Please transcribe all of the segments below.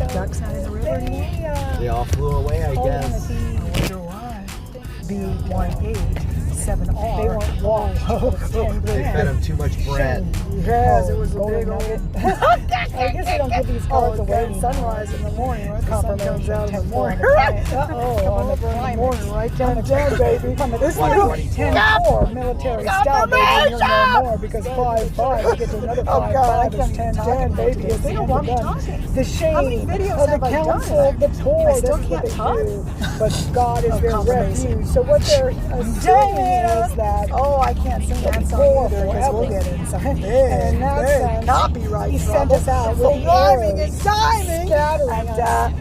ducks out in the river anymore? They all flew away, I guess. I wonder why. B187R. They weren't washed. They fed them too much bread. Yes, it was a golden big old... nugget. I guess they don't give these cards away. Sunrise in the morning, right? The sun comes out in the morning. Uh-oh, on the Friday morning, right? 10-10, baby. This One one, 22. 10-4 military style, baby. You're no more because 5-5, you get to another 5-5 is 10-10, baby. It's They don't want me talking. the shame How many videos of have the I done? council of the poor. I still This is what can't they talk? do. But God is Oh, their confirmation. refuge. So what they're assuming is that Oh, I can't sing that song poor either because we'll forever. get in some And big, in that big sense, copyright he sent trouble us out for with rhyming arrows, and timing. scattering And us.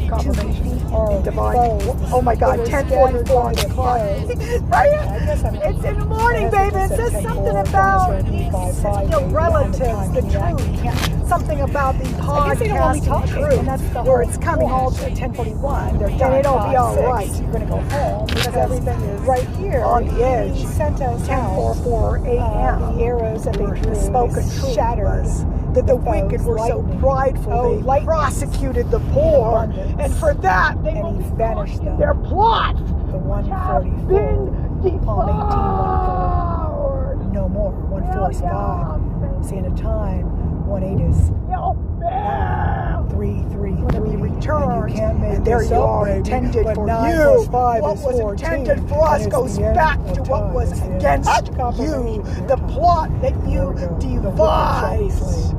confirmation. Our Divine. foes. Oh my God, They were 10:44 on the scattered clock. by the Right? I guess I'm- It's in the morning, I baby. guess It says it's something 10-4, about Thomas Reddy, 5-5, your baby, relatives, behind the the time, truth. Something about the I guess they don't want me podcast talking, truth, and that's the where whole it's coming all point. to 10:41. They're Then done. it'll be all 5-6. right. You're going to go home because everything is right here on the edge. He sent us 10:44 a.m. the arrows that they threw, The spoken they truth shattered was that the the wicked foes, were so lightning. prideful Oh, they lightning. prosecuted the poor, abundance. and for that they And will he be banished punished in them. their plots The have 144 been on devoured. 1814. No more. 1-4 is 5. Seeing a time. 1-8 is 3-3. To be returned, And you can't make and there this you up, are, baby. intended But for 9 you. plus 5 What is was 14, intended for us and it's goes the end back of to what time. was It's the end. against Confirmation you, of the time. plot that There you we go. The wicked shall be devised. slain.